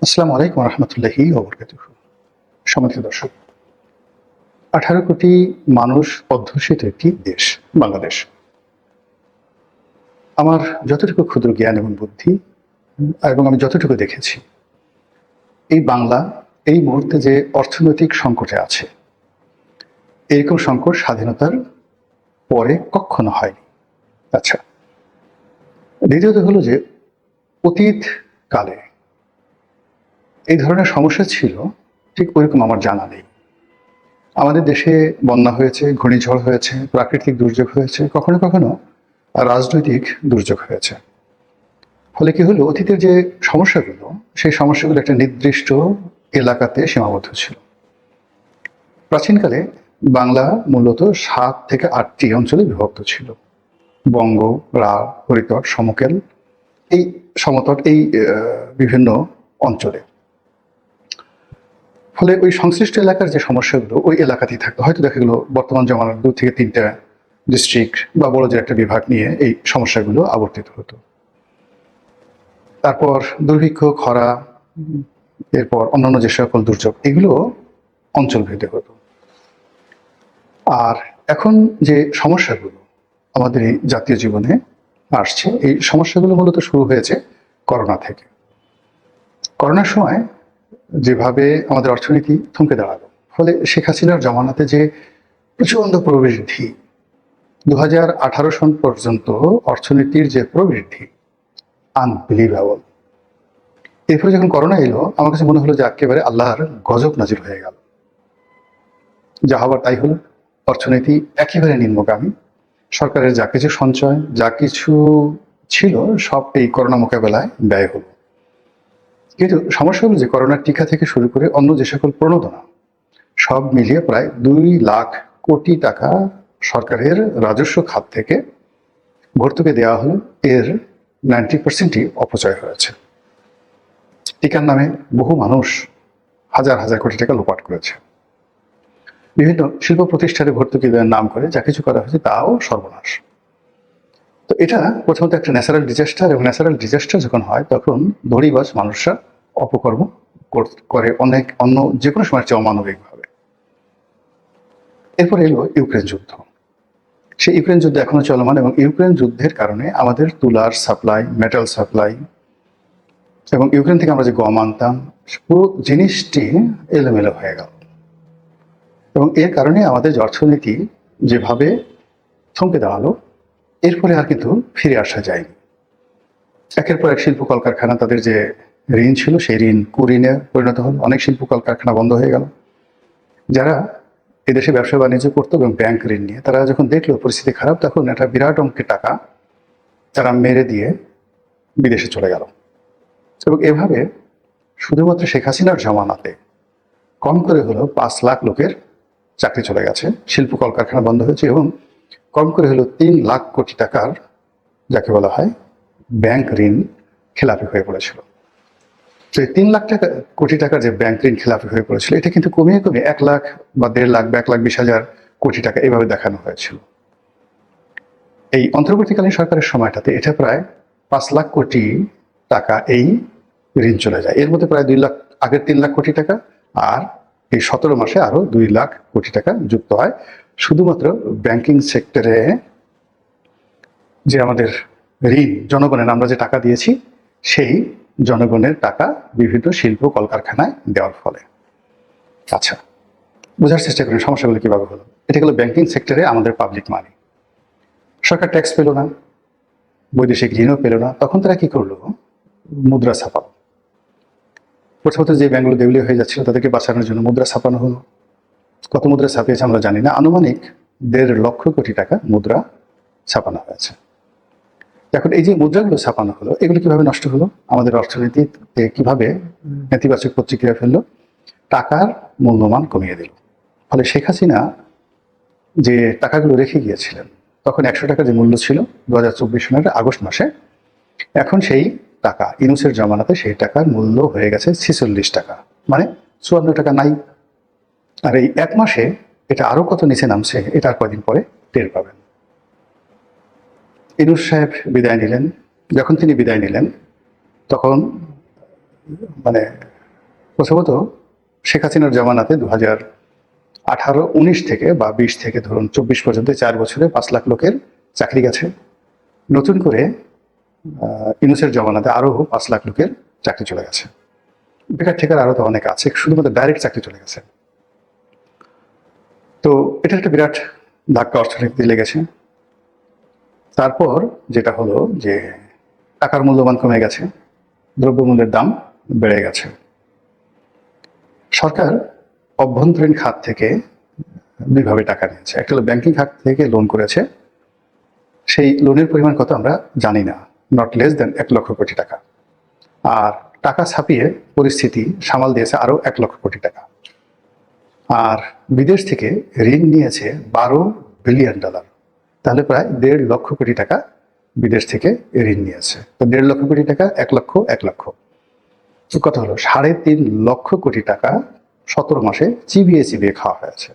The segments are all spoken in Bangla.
আসসালামু আলাইকুম রহমতুল্লাহি ওবরকাতুহ। সম্মানিত দর্শক, 18 কোটি মানুষ অধ্যুষিত একটি দেশ বাংলাদেশ। আমার যতটুকু ক্ষুদ্র জ্ঞান এবং বুদ্ধি এবং আমি যতটুকু দেখেছি, এই বাংলা এই মুহূর্তে যে অর্থনৈতিক সংকটে আছে, এরকম সংকট স্বাধীনতার পরে কখনো হয়নি। আচ্ছা, দ্বিতীয়ত হলো যে অতীত কালে এই ধরনের সমস্যা ছিল ঠিক ওইরকম আমার জানা নেই। আমাদের দেশে বন্যা হয়েছে, ঘূর্ণিঝড় হয়েছে, প্রাকৃতিক দুর্যোগ হয়েছে, কখনো কখনো রাজনৈতিক দুর্যোগ হয়েছে। ফলে কি হলো, অতীতের যে সমস্যাগুলো, সেই সমস্যাগুলো একটা নির্দিষ্ট এলাকাতে সীমাবদ্ধ ছিল। প্রাচীনকালে বাংলা মূলত 7 থেকে 8টি অঞ্চলে বিভক্ত ছিল। বঙ্গ, রাঢ়, হরিতট, সমকেল, এই সমতট, এই বিভিন্ন অঞ্চলে। ফলে ওই সংশ্লিষ্ট এলাকার যে সমস্যাগুলো ওই এলাকাতেই থাকতো। হয়তো দেখা গেলো বর্তমান জমানার 2 থেকে 3টা ডিস্ট্রিক্ট বা বড় যে একটা বিভাগ নিয়ে এই সমস্যাগুলো আবর্তিত হতো। তারপর দুর্ভিক্ষ, খরা, এরপর অন্যান্য যে সকল দুর্যোগ, এগুলো অঞ্চলভেদে হতো। আর এখন যে সমস্যাগুলো আমাদের এই জাতীয় জীবনে আসছে, এই সমস্যাগুলো মূলত শুরু হয়েছে করোনা থেকে। করোনার সময় যেভাবে আমাদের অর্থনীতি থমকে দাঁড়ালো, ফলে শেখ হাসিনার জমানাতে যে প্রচণ্ড প্রবৃদ্ধি, 2018 সন পর্যন্ত অর্থনীতির যে প্রবৃদ্ধি, আনবিলিভেবল। এরপরে যখন করোনা এলো, আমার কাছে মনে হলো যে একেবারে আল্লাহর গজব নাজির হয়ে গেল। যা হবার তাই হলো, অর্থনীতি একেবারে নিম্নগামী। সরকারের যা কিছু সঞ্চয়, যা কিছু ছিল, সব এই করোনা মোকাবেলায় ব্যয় হলো। কিন্তু সমস্যা হলো যে করোনার টিকা থেকে শুরু করে অন্য যে সকল প্রণোদনা, সব মিলিয়ে প্রায় 2 লাখ কোটি টাকা সরকারের রাজস্ব খাত থেকে ভর্তুকি দেওয়া হলো। এর 90%ই অপচয় হয়েছে। টিকার নামে বহু মানুষ হাজার হাজার কোটি টাকা লোপাট করেছে। বিভিন্ন শিল্প প্রতিষ্ঠানে ভর্তুকি দেওয়ার নাম করে যা কিছু করা হয়েছে তাও সর্বনাশ। তো এটা প্রথমত একটা ন্যাচারাল ডিজাস্টার, এবং ন্যাচারাল ডিজাস্টার যখন হয় তখন ধড়িবাজ মানুষরা অপকর্ম করে অনেক অন্য যে কোনো সময়ের চেয়ে অমানবিকভাবে। এরপর এলো ইউক্রেন যুদ্ধ। সেই ইউক্রেন যুদ্ধ এখনো চলমান, এবং ইউক্রেন যুদ্ধের কারণে আমাদের তুলার সাপ্লাই, মেটাল সাপ্লাই, এবং ইউক্রেন থেকে আমরা যে গম আনতাম, পুরো জিনিসটি এলোমেলো হয়ে গেল। এবং এর কারণে আমাদের যে অর্থনীতি যেভাবে থমকে দাঁড়ালো, এর ফলে আর কিন্তু ফিরে আসা যায়নি। একের পর এক শিল্প কলকারখানা, তাদের যে ঋণ ছিল সেই ঋণ কুঋণে পরিণত হলো। অনেক শিল্প কলকারখানা বন্ধ হয়ে গেল। যারা এদেশে ব্যবসা বাণিজ্য করতো এবং ব্যাংক ঋণ নিয়ে, তারা যখন দেখলো পরিস্থিতি খারাপ, তখন একটা বিরাট অঙ্কের টাকা তারা মেরে দিয়ে বিদেশে চলে গেল। এবং এভাবে শুধুমাত্র শেখ হাসিনার জমানাতে কম করে হলেও 5 লাখ লোকের চাকরি চলে গেছে, শিল্প কলকারখানা বন্ধ হয়েছে, এবং কম করে হলেও 3 লাখ কোটি টাকার, যাকে বলা হয় ব্যাংক ঋণ, খেলাপি হয়ে পড়েছিল। তো এই 3 লাখ কোটি টাকার যে ব্যাংক ঋণ খেলাপি হয়ে পড়েছিল, এটা কিন্তু কমিয়ে কমিয়ে 1 লাখ বা 1.5 লাখ বা 1,20,000 কোটি টাকা এভাবে দেখানো হয়েছিল। এই অন্তর্বর্তীকালীন সরকারের সময়টাতে এটা প্রায় 5 লাখ কোটি টাকা এই ঋণ চলে যায়। এর মধ্যে প্রায় 2 লাখ, আগের 3 লাখ কোটি টাকা, আর এই 17 মাসে আরো 2 লাখ কোটি টাকা যুক্ত হয় শুধুমাত্র ব্যাংকিং সেক্টরে। যে আমাদের ঋণ, জনগণের আমরা যে টাকা দিয়েছি, সেই জনগণের টাকা বিভিন্ন শিল্প কলকারখানায় দেওয়ার ফলে। আচ্ছা, বোঝার চেষ্টা করেন সমস্যাগুলো কিভাবে হলো। এটা হলো ব্যাংকিং সেক্টরে আমাদের পাবলিক মানি। সরকার ট্যাক্স পেল না, বৈদেশিক ঋণও পেল না, তখন তারা কি করলো, মুদ্রা ছাপালো। প্রথমত যে ব্যাংকগুলো দেউলিয়া হয়ে যাচ্ছিল তাদেরকে বাঁচানোর জন্য মুদ্রা ছাপানো হলো। কত মুদ্রা ছাপিয়েছে আমরা জানি না, আনুমানিক 1.5 লক্ষ কোটি টাকা মুদ্রা ছাপানো হয়েছে। এখন এই যে মুদ্রাগুলো ছাপানো হলো, এগুলো কিভাবে নষ্ট হলো, আমাদের অর্থনীতিতে কিভাবে নেতিবাচক প্রতিক্রিয়া ফেললো, টাকার মূল্যমান কমিয়ে দিল। ফলে শেখ হাসিনা যে টাকাগুলো রেখে গিয়েছিলেন, তখন 100 টাকা যে মূল্য ছিল 2024 সনের আগস্ট মাসে, এখন সেই টাকা ইউনূসের জমানাতে সেই টাকার মূল্য হয়ে গেছে 46 টাকা, মানে 54 টাকা নাই। আর এই 1 মাসে এটা আরো কত নিচে নামছে, এটা আর কয়দিন পরে টের পাবেন। ইউনূস সাহেব বিদায় নিলেন। যখন তিনি বিদায় নিলেন, তখন মানে প্রথমত শেখ হাসিনার জামানাতে 2018-19 থেকে বা 20 থেকে ধরুন 24 পর্যন্ত 4 বছরে 5 লাখ লোকের চাকরি গেছে। নতুন করে ইউনূসের জমানাতে আরো 5 লাখ লোকের চাকরি চলে গেছে। বেকার ঠেকার আরো তো অনেক আছে, শুধুমাত্র ডাইরেক্ট চাকরি চলে গেছে। তো এটা একটা বিরাট ধাক্কা অর্থনীতিতে লেগেছে। তারপর যেটা হলো যে টাকার মূল্যমান কমে গেছে, দ্রব্যমূল্যের দাম বেড়ে গেছে। সরকার অভ্যন্তরীণ খাত থেকে দুইভাবে টাকা নিয়েছে। একটা হলো ব্যাংকিং খাত থেকে লোন করেছে, সেই লোনের পরিমাণ কত আমরা জানি না, not less than 1 lakh crore টাকা। আর টাকা ছাপিয়ে পরিস্থিতি সামাল দিয়েছে আরো 1 লক্ষ কোটি টাকা। আর বিদেশ থেকে ঋণ নিয়েছে $12 বিলিয়ন, তাহলে প্রায় 1.5 লক্ষ কোটি টাকা বিদেশ থেকে ঋণ নিয়েছে। তো 1.5 লক্ষ কোটি টাকা 1 লক্ষ 1 লক্ষ, তো কত হলো 3.5 লক্ষ কোটি টাকা 17 মাসে চিবিয়ে চিবিয়ে খাওয়া হয়েছে।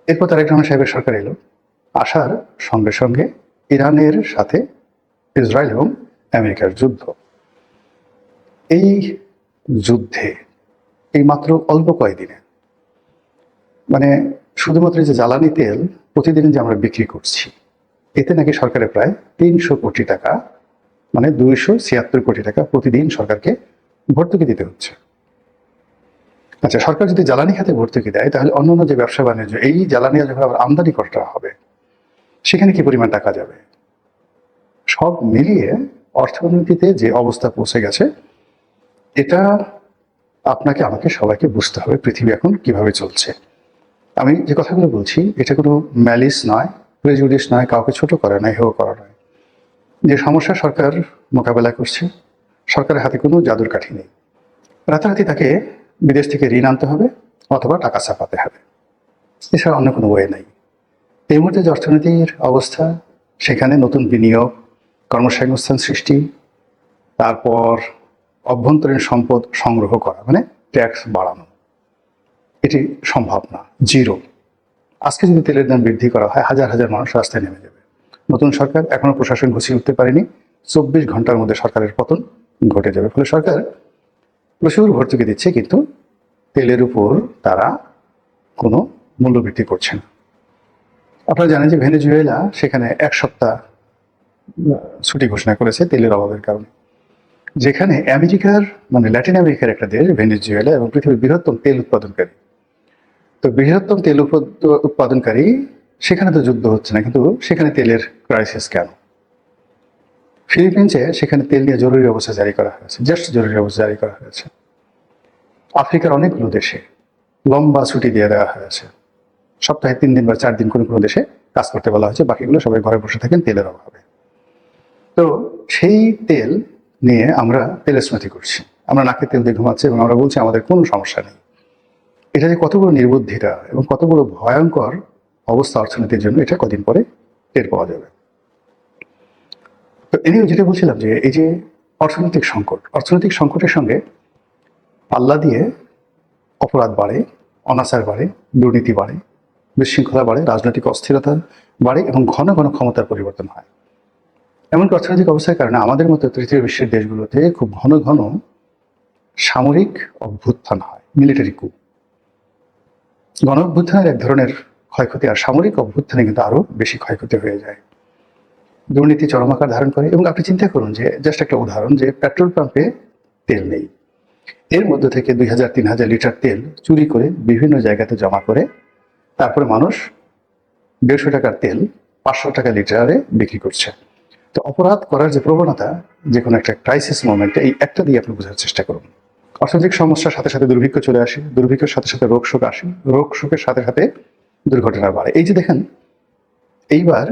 এরপর তারেক রহমান সাহেবের সরকার এলো, আসার সঙ্গে সঙ্গে ইরানের সাথে ইসরায়েল এবং আমেরিকার যুদ্ধ। এই যুদ্ধে এই মাত্র অল্প কয়েকদিনে মানে শুধুমাত্র যে জ্বালানি তেল প্রতিদিন যে আমরা বিক্রি করছি, এতে নাকি সরকারের প্রায় 300 কোটি টাকা, মানে 276 কোটি টাকা প্রতিদিন সরকারকে ভর্তুকি দিতে হচ্ছে। আচ্ছা, সরকার যদি জ্বালানি খাতে ভর্তুকি দেয়, তাহলে অন্যান্য যে ব্যবসা বাণিজ্য, এই জ্বালানি যখন আবার আমদানি করা হবে, সেখানে কি পরিমাণ টাকা যাবে? সব মিলিয়ে অর্থনীতিতে যে অবস্থা পৌঁছে গেছে, এটা আপনাকে আমাকে সবাইকে বুঝতে হবে পৃথিবী এখন কিভাবে চলছে। আমি যে কথাগুলো বলছি এটা কোনো ম্যালিস নয়, প্রেজুডিস নয়, কাউকে ছোট করা নয়, হেয় করা নয়। যে সমস্যা সরকার মোকাবেলা করছে, সরকারের হাতে কোনো জাদুর কাঠি নেই। রাতারাতি তাকে বিদেশ থেকে ঋণ আনতে হবে অথবা টাকা ছাপাতে হবে, এছাড়া অন্য কোনো ওয়ে নাই। এই মুহূর্তে যে অর্থনীতির অবস্থা, সেখানে নতুন বিনিয়োগ, কর্মসংস্থান সৃষ্টি, তারপর অভ্যন্তরীণ সম্পদ সংগ্রহ করা, মানে ট্যাক্স বাড়ানো, এটি সম্ভব না, জিরো। আজকে যদি তেলের দাম বৃদ্ধি করা হয়, হাজার হাজার মানুষ রাস্তায় নেমে যাবে। নতুন সরকার এখনো প্রশাসন গুছিয়ে উঠতে পারেনি, 24 ঘন্টার মধ্যে সরকারের পতন ঘটে যাবে। ফলে সরকার প্রচুর ভর্তুকি দিচ্ছে, কিন্তু তেলের উপর তারা কোনো মূল্যবৃদ্ধি করছে না। আপনারা জানেন যে ভেনেজুয়েলা সেখানে 1 সপ্তাহ ছুটি ঘোষণা করেছে তেলের অভাবের কারণে। যেখানে আমেরিকার, মানে ল্যাটিন আমেরিকার একটা দেশ ভেনেজুয়েলা, এবং পৃথিবীর বৃহত্তম তেল উৎপাদনকারী। তো বৃহত্তম তেল উৎপাদনকারী, সেখানে তো যুদ্ধ হচ্ছে না, কিন্তু সেখানে তেলের ক্রাইসিস কেন? ফিলিপিন্সে সেখানে তেল নিয়ে জরুরি অবস্থা জারি করা হয়েছে, জাস্ট জরুরি অবস্থা জারি করা হয়েছে। আফ্রিকার অনেকগুলো দেশে লম্বা ছুটি দিয়ে দেওয়া হয়েছে, সপ্তাহে 3 দিন বা 4 দিন কোনো কোনো দেশে কাজ করতে বলা হয়েছে, বাকিগুলো সবাই ঘরে বসে থাকেন তেলের অভাবে। তো সেই তেল নিয়ে আমরা তেলের স্মৃতি করছি, আমরা নাকে তেল দিয়ে ঘুমাচ্ছি এবং আমরা বলছি আমাদের কোনো সমস্যা নেই। এটা যে কত বড় নির্বুদ্ধিতা এবং কত বড় ভয়ঙ্কর অবস্থা অর্থনীতির জন্য, এটা কদিন পরে টের পাওয়া যাবে। তো এনিও যেটা বলছিলাম যে এই যে অর্থনৈতিক সংকটের সঙ্গে পাল্লা দিয়ে অপরাধ বাড়ে, অনাচার বাড়ে, দুর্নীতি বাড়ে, বিশৃঙ্খলা বাড়ে, রাজনৈতিক অস্থিরতা বাড়ে এবং ঘন ঘন ক্ষমতার পরিবর্তন হয়। এমনকি অর্থনৈতিক অবস্থার কারণে আমাদের মতো তৃতীয় বিশ্বের দেশগুলোতে খুব ঘন ঘন সামরিক অভ্যুত্থান হয়, মিলিটারি কু। গণ অভ্যুত্থানের এক ধরনের ক্ষয়ক্ষতি, আর সামরিক অভ্যুত্থানে কিন্তু আরো বেশি ক্ষয়ক্ষতি হয়ে যায়। দুর্নীতি চরম আকার ধারণ করে। এবং আপনি চিন্তা করুন যে জাস্ট একটা উদাহরণ, যে পেট্রোল পাম্পে তেল নেই, এর মধ্যে থেকে 2000-3000 লিটার তেল চুরি করে বিভিন্ন জায়গাতে জমা করে, তারপরে মানুষ 150 টাকার তেল 500 টাকা লিটারে বিক্রি করছে। তো অপরাধ করার যে প্রবণতা, যে কোনো একটা ক্রাইসিস মোমেন্টে, এই একটা দিয়ে আপনি বোঝার চেষ্টা করুন। অর্থনৈতিক সমস্যার সাথে সাথে দুর্ভিক্ষ চলে আসে, দুর্ভিক্ষের সাথে সাথে রোগ শোক আসে, রোগ শোকের সাথে সাথে দুর্ঘটনা বাড়ে। এই যে দেখেন, এইবার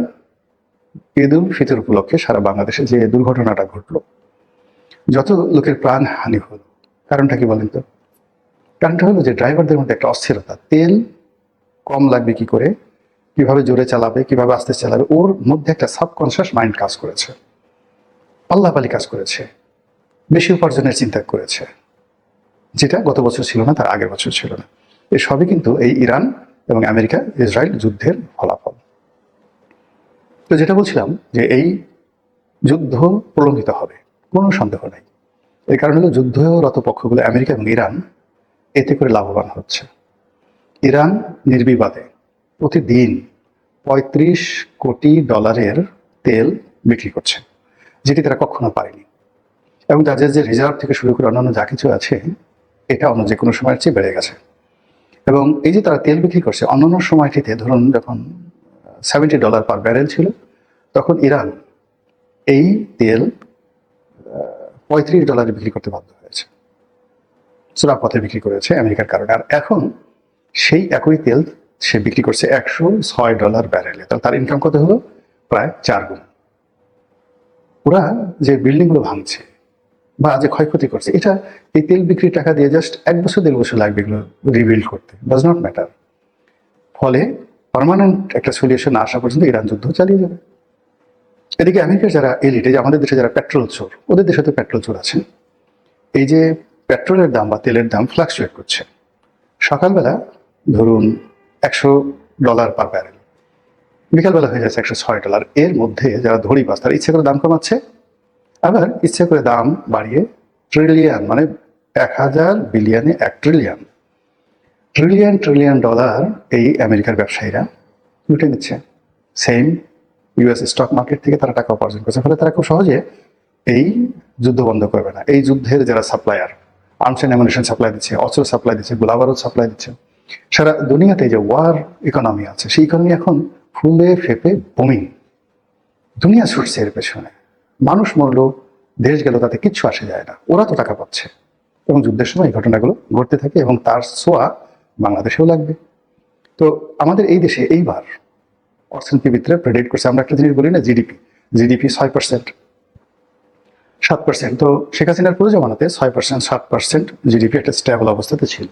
ঈদ উল ফিতর উপলক্ষে সারা বাংলাদেশে যে দুর্ঘটনাটা ঘটলো, যত লোকের প্রাণ হানি হলো, কারণটা কি বলেন তো? কারণটা হলো যে ড্রাইভারদের মধ্যে একটা অস্থিরতা, তেল কম লাগবে কি করে, কিভাবে জোরে চালাবে, কিভাবে আস্তে চালাবে, ওর মধ্যে একটা সাবকনশিয়াস মাইন্ড কাজ করেছে, পাল্লাপালি কাজ করেছে, বেশি উপার্জনের চিন্তা করেছে, যেটা গত বছর ছিল না, তার আগের বছর ছিল না। এই সবই কিন্তু এই ইরান এবং আমেরিকা ইসরায়েল যুদ্ধের ফলাফল। তো যেটা বলছিলাম যে এই যুদ্ধ প্রলম্বিত হবে, কোনো সন্দেহ নেই। এর কারণ হলো যুদ্ধরত পক্ষগুলো আমেরিকা এবং ইরান এতে করে লাভবান হচ্ছে। ইরান নির্বিবাদে প্রতিদিন ৩৫ কোটি ডলারের তেল বিক্রি করছে, যেটি তারা কখনো পারেনি। এবং তাদের যে রিজার্ভ থেকে শুরু করে অন্যান্য যা কিছু আছে, এটা অন্য যে কোনো সময়ের চেয়ে বেড়ে গেছে। এবং এই যে তারা তেল বিক্রি করছে, অন্যান্য সময়টিতে ধরুন যখন $70 পার ব্যারেল ছিল, তখন ইরান এই তেল $35 বিক্রি করতে বাধ্য হয়েছে, চোরাপথে বিক্রি করেছে আমেরিকার কারণে। আর এখন সেই একই তেল সে বিক্রি করছে $106 ব্যারেলে। তাহলে তার ইনকাম কত হলো? প্রায় 4 গুণ। ওরা যে বিল্ডিংগুলো ভাঙছে বা যে ক্ষয়ক্ষতি করছে, এটা এই তেল বিক্রির টাকা দিয়ে জাস্ট 1 বছর 1.5 বছর লাগবে এগুলো রিবিল্ড করতে, ডাজ নট ম্যাটার। ফলে পার্মানেন্ট একটা সলিউশন আসা পর্যন্ত ইরান যুদ্ধ চালিয়ে যাবে। এদিকে আমেরিকার যারা এলিট, এই যে আমাদের দেশে যারা পেট্রোল চোর, ওদের দেশে তো পেট্রোল চোর আছে। এই যে পেট্রোলের দাম বা তেলের দাম ফ্লাকচুয়েট করছে, সকালবেলা ধরুন $100 পার ব্যারেল, বিকালবেলা হয়ে যাচ্ছে $106। এর মধ্যে যারা ধড়িবাজ, তারা ইচ্ছে করে দাম কমাচ্ছে, আবার ইচ্ছে করে দাম বাড়িয়ে ট্রিলিয়ন, মানে 1000 বিলিয়নে 1 ট্রিলিয়ন ট্রিলিয়ন ডলার এই আমেরিকার ব্যবসায়ীরা লুটে নিচ্ছে। সেম ইউএস স্টক মার্কেট থেকে তারা টাকা উপার্জন করছে। ফলে তারা খুব সহজে এই যুদ্ধ বন্ধ করবে না। এই যুদ্ধের যারা supplier, arms and ammunition supply দিচ্ছে, অস্ত্র সাপ্লাই দিচ্ছে, গোলাবারুদ সাপ্লাই দিচ্ছে, সারা দুনিয়াতে যে ওয়ার ইকোনমি আছে, সেই ইকোনমি এখন ফুলে ফেপে বুমিং। দুনিয়া ছুটছে এর পেছনে। মানুষ মরলো, দেশ গেল, তাতে কিচ্ছু আসে যায় না, ওরা তো টাকা পাচ্ছে। এবং যুদ্ধের সময় এই ঘটনাগুলো ঘটতে থাকে এবং তার ছোঁয়া বাংলাদেশেও লাগবে। তো আমাদের এই দেশে এইবার অর্থনীতিবিদরা প্রেডিক্ট করছে, আমরা একটা জিনিস বলি না, জিডিপি 6%, 7%। তো শেখ হাসিনার পুরো জমানাতে 6%, 7% জিডিপি একটা স্টেবল অবস্থাতে ছিল।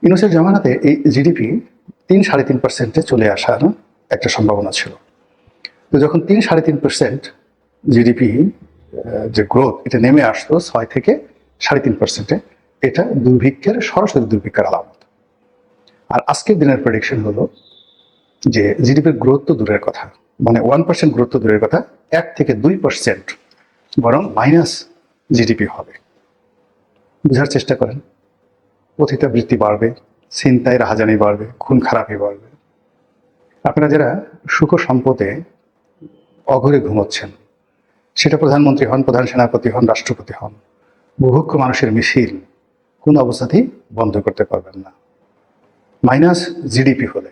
ইউনূসের জমানাতে এই জিডিপি 3-3.5% চলে আসার একটা সম্ভাবনা ছিল। তো যখন 3-3.5% জিডিপি যে গ্রোথ, এটা নেমে আসতো 6 থেকে 3.5%, এটা দুর্ভিক্ষের, সরাসরি দুর্ভিক্ষের আলামত। আর আজকের দিনের প্রেডিকশন হলো যে জিডিপির গ্রোথ তো দূরের কথা, মানে 1% গ্রোথ তো দূরের কথা, 1 থেকে 2% বরং মাইনাস জিডিপি হবে। বোঝার চেষ্টা করেন, পতিতাবৃত্তি বাড়বে, ছিনতাই রাহাজানি বাড়বে, খুন খারাপি বাড়বে। আপনারা যারা সুখ সম্পদে অঘরে ঘুমোচ্ছেন, সেটা প্রধানমন্ত্রী হন, প্রধান সেনাপতি হন, রাষ্ট্রপতি হন, বুভুক্ষ মানুষের মিছিল কোন অবস্থাতেই বন্ধ করতে পারবেন না। মাইনাস জিডিপি হলে,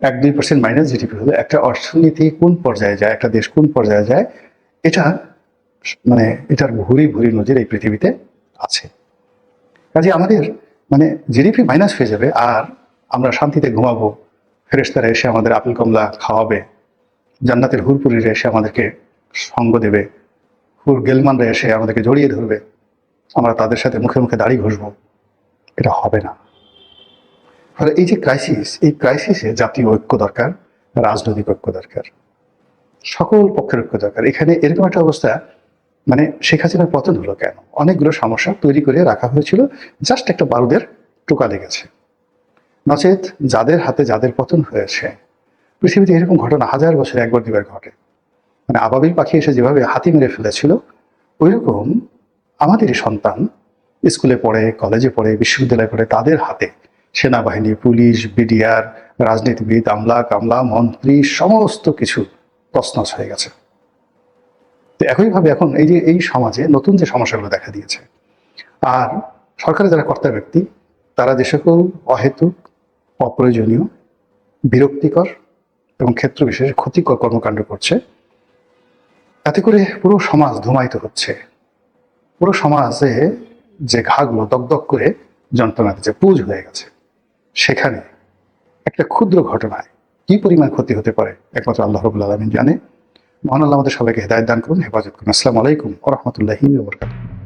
1-2% মাইনাস জিডিপি হলে একটা অর্থনীতি কোন পর্যায়ে যায়, একটা দেশ কোন পর্যায়ে যায়, এটা মানে এটার ভুরি ভুরি নজির এই পৃথিবীতে আছে। কাজে আমাদের মানে জিডিপি মাইনাস হয়ে যাবে আর আমরা শান্তিতে ঘুমাবো, ফেরেশতারা এসে আমাদের আপেল কমলা খাওয়াবে, জান্নাতের হুরপুরিরা এসে আমাদেরকে সঙ্গ দেবে, হুর গেলমানরা এসে আমাদেরকে জড়িয়ে ধরবে, আমরা তাদের সাথে মুখে মুখে দাড়ি ঘষবো, এটা হবে না। ফলে এই যে ক্রাইসিস, এই ক্রাইসিসে জাতীয় ঐক্য দরকার, রাজনৈতিক ঐক্য দরকার, সকল পক্ষের ঐক্য দরকার। এখানে এরকম একটা অবস্থা, মানে শেখ হাসিনার পতন হলো কেন? অনেকগুলো সমস্যা তৈরি করে রাখা হয়েছিল, জাস্ট একটা বারুদের টোকা লেগেছে। নচেত যাদের হাতে যাদের পতন হয়েছে, পৃথিবীতে এরকম ঘটনা 1000 বছরে 1-2বার ঘটে। মানে আবাবিল পাখি এসে যেভাবে হাতি মেরে ফেলেছিল, ওইরকম আমাদেরই সন্তান স্কুলে পড়ে, কলেজে পড়ে, বিশ্ববিদ্যালয়ে পড়ে, তাদের হাতে সেনাবাহিনী, পুলিশ, বিডিআর, রাজনীতিবিদ, আমলা কামলা, মন্ত্রী, সমস্ত কিছু তছনছ হয়ে গেছে। তো একইভাবে এখন এই যে এই সমাজে নতুন যে সমস্যাগুলো দেখা দিয়েছে, আর সরকারের যারা কর্তা ব্যক্তি, তারা যে সকল অহেতুক, অপ্রয়োজনীয়, বিরক্তিকর এবং ক্ষেত্র বিশেষে ক্ষতিকর কর্মকাণ্ড করছে, এতে করে পুরো সমাজ ধূমায়িত হচ্ছে। পুরো সমাজে যে ঘাগুলো দগদগ করে যন্ত্রণা দিচ্ছে, পুঁজ হয়ে গেছে। সেখানে একটা ক্ষুদ্র ঘটনায় কি পরিমাণ ক্ষতি হতে পারে একমাত্র আল্লাহ রাব্বুল আলামিন জানে। মহান আল্লাহ আমাদের সবাইকে হেদায়েত দান করুন, হেফাজত করুন। আসসালামু আলাইকুম ওয়া রাহমাতুল্লাহি ওয়া বারাকাতুহু।